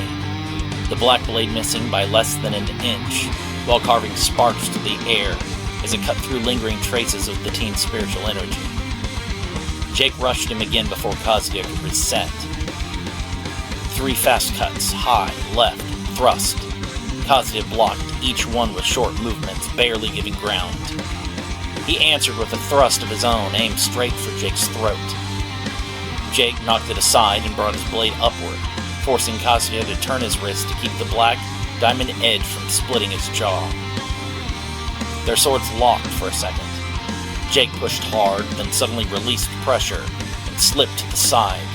Speaker 1: the black blade missing by less than an inch, while carving sparks to the air as it cut through lingering traces of the teen's spiritual energy. Jake rushed him again before Kazuya could reset. 3 fast cuts, high, left, thrust. Kazuya blocked, each one with short movements, barely giving ground. He answered with a thrust of his own, aimed straight for Jake's throat. Jake knocked it aside and brought his blade upward, forcing Kazuya to turn his wrist to keep the black diamond edge from splitting his jaw. Their swords locked for a second. Jake pushed hard, then suddenly released pressure and slipped to the side.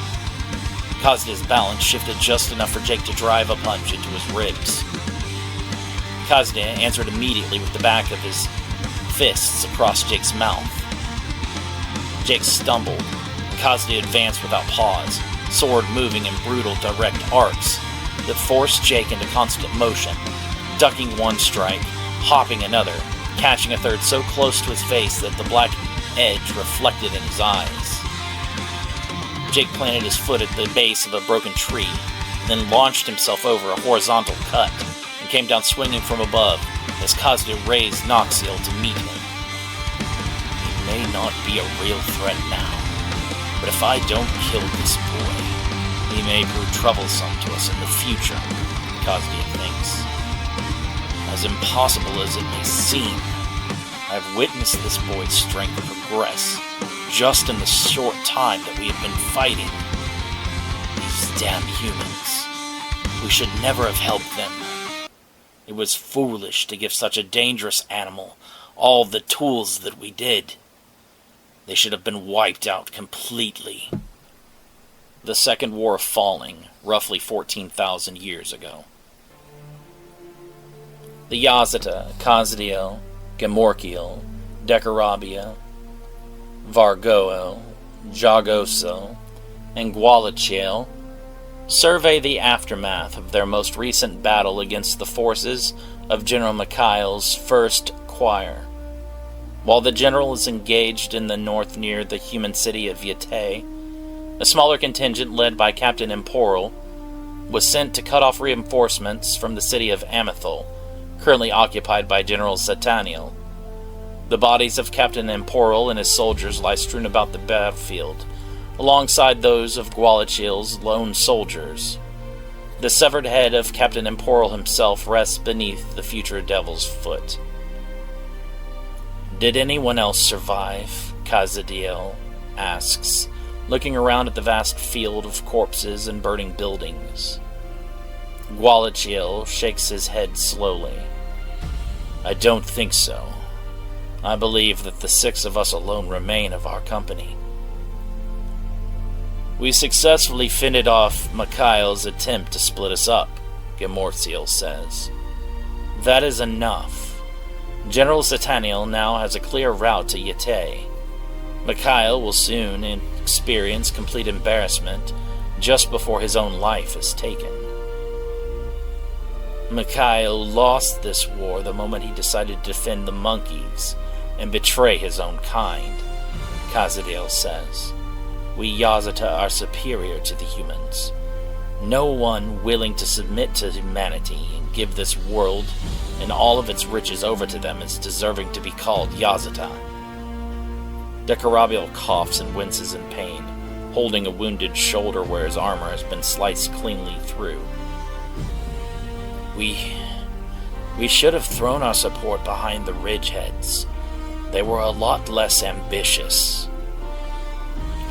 Speaker 1: Kazuya's balance shifted just enough for Jake to drive a punch into his ribs. Kazuya answered immediately with the back of his fists across Jake's mouth. Jake stumbled. Kazuya advanced without pause, sword moving in brutal direct arcs that forced Jake into constant motion, ducking one strike, hopping another, catching a third so close to his face that the black edge reflected in his eyes. Jake planted his foot at the base of a broken tree, then launched himself over a horizontal cut, and came down swinging from above as Kazuya raised Noxiel to meet him. He may not be a real threat now, but if I don't kill this boy, he may prove troublesome to us in the future, Kazuya thinks. As impossible as it may seem, I have witnessed this boy's strength progress just in the short time that we have been fighting. These damn humans. We should never have helped them. It was foolish to give such a dangerous animal all the tools that we did. They should have been wiped out completely. The Second War of Falling, roughly 14,000 years ago. The Yazata, Kazdeo, Gemorkiel, Dekarabia, Vargoel, Jagoso, and Gwalachiel survey the aftermath of their most recent battle against the forces of General Mikhail's First Choir. While the general is engaged in the north near the human city of Yate, a smaller contingent led by Captain Emporal was sent to cut off reinforcements from the city of Amethol, currently occupied by General Sataniel. The bodies of Captain Emporal and his soldiers lie strewn about the battlefield, alongside those of Gwalachiel's lone soldiers. The severed head of Captain Emporal himself rests beneath the future devil's foot. Did anyone else survive? Kazadiel asks, looking around at the vast field of corpses and burning buildings. Gwalachiel shakes his head slowly. I don't think so. I believe that the 6 of us alone remain of our company. We successfully fended off Mikhail's attempt to split us up, Gemortziel says. That is enough. General Sataniel now has a clear route to Yate. Mikhail will soon experience complete embarrassment just before his own life is taken. Mikhail lost this war the moment he decided to defend the monkeys and betray his own kind, Kazadiel says. We Yazata are superior to the humans. No one willing to submit to humanity and give this world and all of its riches over to them is deserving to be called Yazata. Dekarabiel coughs and winces in pain, holding a wounded shoulder where his armor has been sliced cleanly through. We should have thrown our support behind the Ridgeheads. They were a lot less ambitious.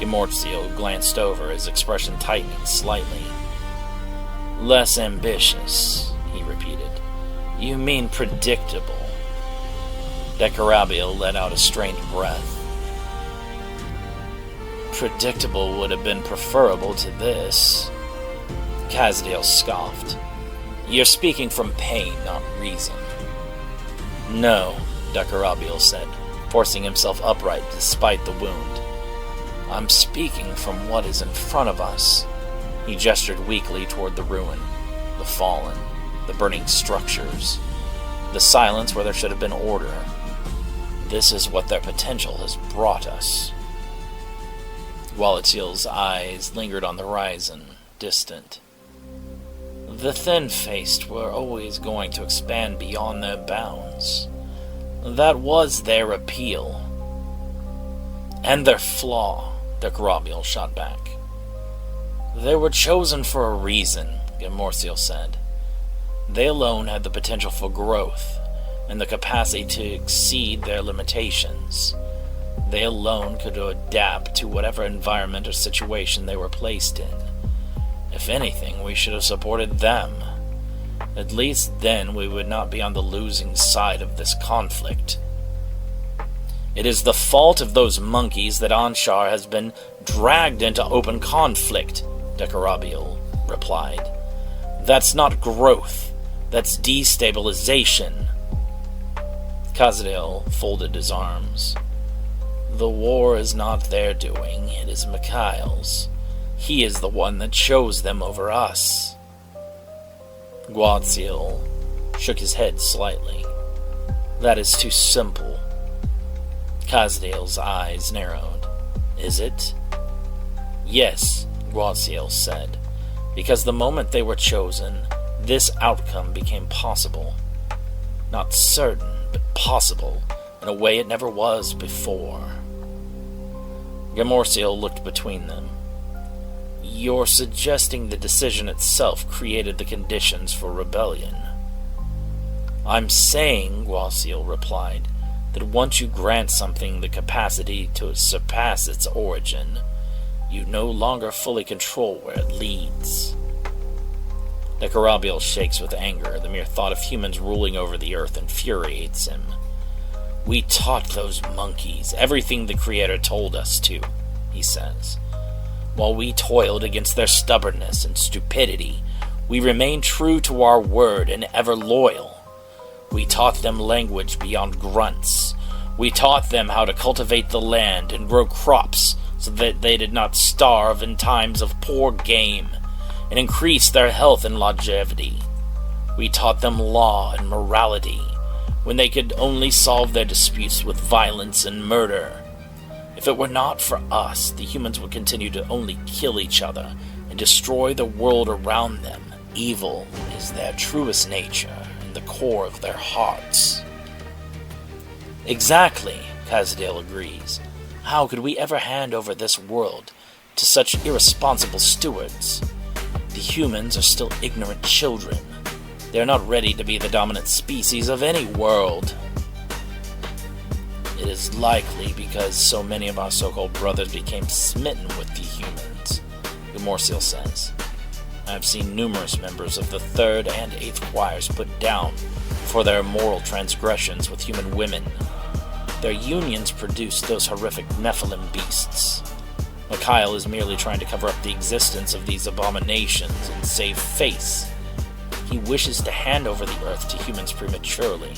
Speaker 1: Gemortziel glanced over, his expression tightening slightly. Less ambitious, he repeated. You mean predictable. Dekarabiel let out a strained breath. Predictable would have been preferable to this. Kazadiel scoffed. You're speaking from pain, not reason. No, Dekarabiel said, forcing himself upright despite the wound. I'm speaking from what is in front of us. He gestured weakly toward the ruin, the fallen, the burning structures, the silence where there should have been order. This is what their potential has brought us. Wallatiel's eyes lingered on the horizon, distant. The thin-faced were always going to expand beyond their bounds. That was their appeal. And their flaw, Dekarabiel shot back. They were chosen for a reason, Gemortziel said. They alone had the potential for growth, and the capacity to exceed their limitations. They alone could adapt to whatever environment or situation they were placed in. If anything, we should have supported them. At least then we would not be on the losing side of this conflict. It is the fault of those monkeys that Anshar has been dragged into open conflict, Dekarabiel replied. That's not growth. That's destabilization. Kazadiel folded his arms. The war is not their doing, it is Mikhail's. He is the one that chose them over us. Gwalachiel shook his head slightly. That is too simple. Kazadiel's eyes narrowed. Is it? Yes, Gwalachiel said, because the moment they were chosen, this outcome became possible. Not certain, but possible, in a way it never was before. Gemortziel looked between them. You're suggesting the decision itself created the conditions for rebellion. I'm saying, Gwalachiel replied, that once you grant something the capacity to surpass its origin, you no longer fully control where it leads. Dekarabiel shakes with anger. The mere thought of humans ruling over the earth infuriates him. We taught those monkeys everything the Creator told us to, he says. While we toiled against their stubbornness and stupidity, we remained true to our word and ever loyal. We taught them language beyond grunts. We taught them how to cultivate the land and grow crops so that they did not starve in times of poor game, and increase their health and longevity. We taught them law and morality, when they could only solve their disputes with violence and murder. If it were not for us, the humans would continue to only kill each other and destroy the world around them. Evil is their truest nature and the core of their hearts. Exactly, Kazadiel agrees. How could we ever hand over this world to such irresponsible stewards? The humans are still ignorant children. They are not ready to be the dominant species of any world. It is likely because so many of our so-called brothers became smitten with the humans, Gumorsiel says. I have seen numerous members of the 3rd and 8th choirs put down for their immoral transgressions with human women. Their unions produced those horrific Nephilim beasts. Mikhail is merely trying to cover up the existence of these abominations and save face. He wishes to hand over the earth to humans prematurely,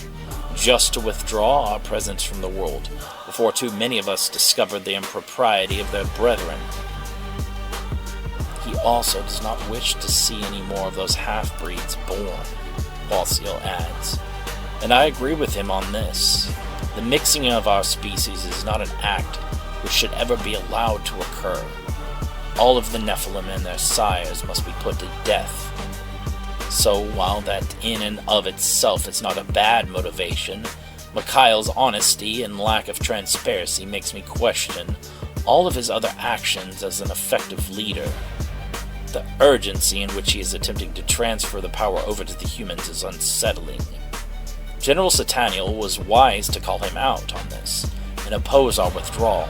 Speaker 1: just to withdraw our presence from the world, before too many of us discovered the impropriety of their brethren. He also does not wish to see any more of those half-breeds born, Balsiel adds. And I agree with him on this. The mixing of our species is not an act which should ever be allowed to occur. All of the Nephilim and their sires must be put to death. So while that in and of itself is not a bad motivation, Mikhail's honesty and lack of transparency makes me question all of his other actions as an effective leader. The urgency in which he is attempting to transfer the power over to the humans is unsettling. General Sataniel was wise to call him out on this and oppose our withdrawal.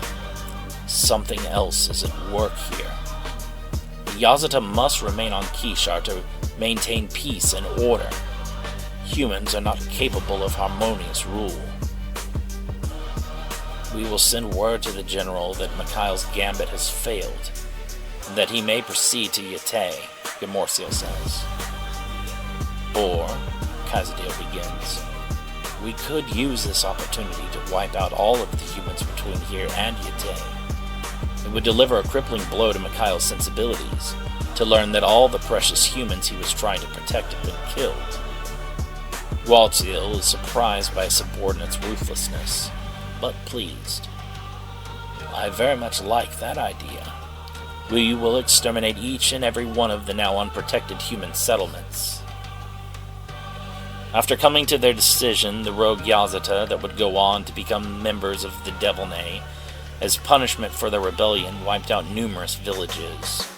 Speaker 1: Something else is at work here. The Yazata must remain on Kishar to maintain peace and order. Humans are not capable of harmonious rule. We will send word to the general that Mikhail's gambit has failed, and that he may proceed to Yate, Gumorsiel says. Or, Khazadiel begins, we could use this opportunity to wipe out all of the humans between here and Yate. It would deliver a crippling blow to Mikhail's sensibilities, to learn that all the precious humans he was trying to protect had been killed. Waltziel is surprised by his subordinate's ruthlessness, but pleased. I very much like that idea. We will exterminate each and every one of the now unprotected human settlements. After coming to their decision, the rogue Yazata that would go on to become members of the Devilnay, as punishment for their rebellion, wiped out numerous villages.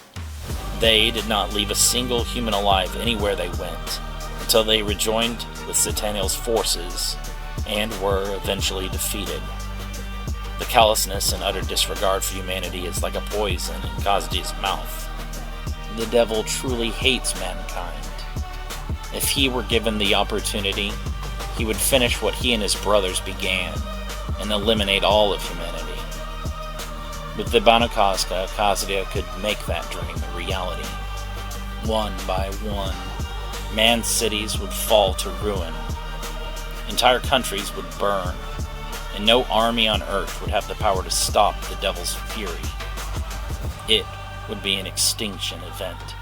Speaker 1: They did not leave a single human alive anywhere they went, until they rejoined with Sataniel's forces, and were eventually defeated. The callousness and utter disregard for humanity is like a poison in Khazdi's mouth. The devil truly hates mankind. If he were given the opportunity, he would finish what he and his brothers began, and eliminate all of humanity. With the Banu Kazka, Khazdia could make that dream a reality. One by one, man's cities would fall to ruin. Entire countries would burn, and no army on earth would have the power to stop the devil's fury. It would be an extinction event.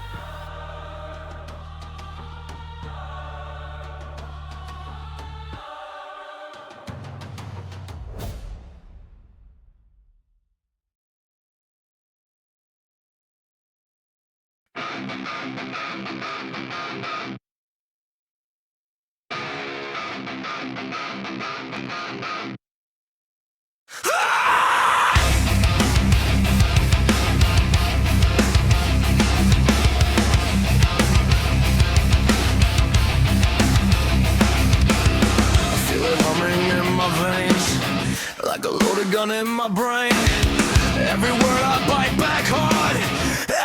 Speaker 2: Like a loaded gun in my brain. Every word I bite back hard.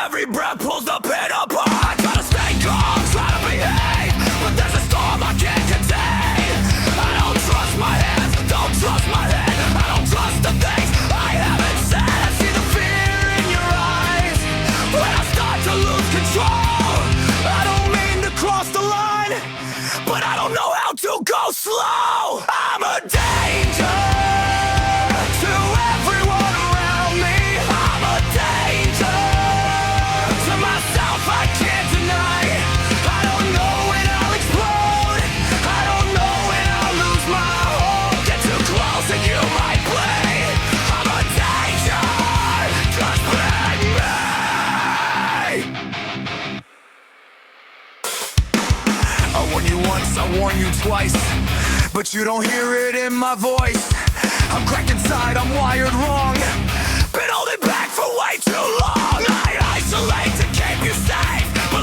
Speaker 2: Every breath pulls the pen apart. Try to stay calm, try to behave, but there's a storm I can't contain. I don't trust my hands, don't trust my head. I don't trust the things I haven't said. I see the fear in your eyes when I start to lose control. I don't mean to cross the line, but I don't know how to go slow. I'm a danger to everyone around me. I'm a danger to myself, I can't deny. I don't know when I'll explode. I don't know when I'll lose my hold. Get too close and you might play. I'm a danger, just bring me. I warned you once, I warned you twice, but you don't hear it in my voice. I'm cracked inside, I'm wired wrong. Been holding back for way too long. I isolate to keep you safe, but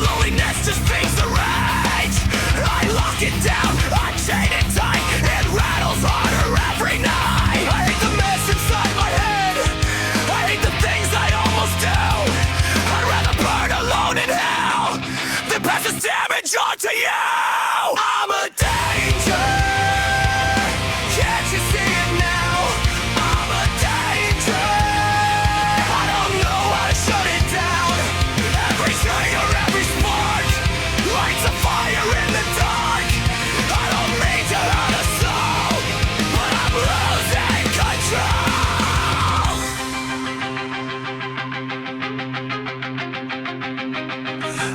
Speaker 2: you. I'm a danger. Can't you see it now? I'm a danger. I don't know how to shut it down. Every trigger, every spark lights a fire in the dark. I don't mean to hurt a soul, but I'm losing control.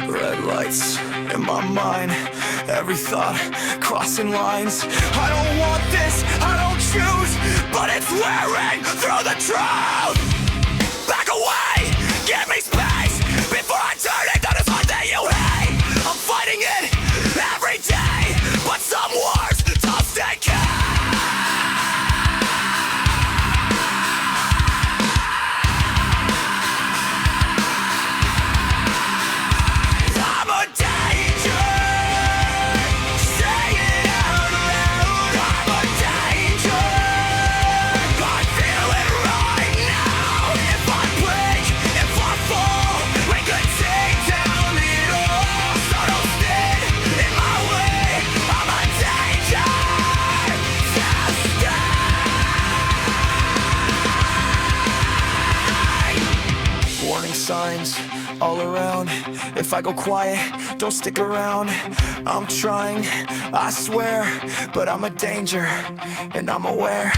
Speaker 2: Red lights in my mind, every thought crossing lines. I don't want this, I don't choose, but it's wearing through the truth. Back away, give me space before I turn into the one that you hate. I'm fighting it every day, but some wars don't stay I'm a danger. Say it out loud. I'm a danger. I feel it right now. If I break, if I fall, we could take down it all. So don't stand in my way. I'm a danger. Stay. Warning signs all around. If I go quiet, don't stick around. I'm trying, I swear, but I'm a danger, and I'm aware.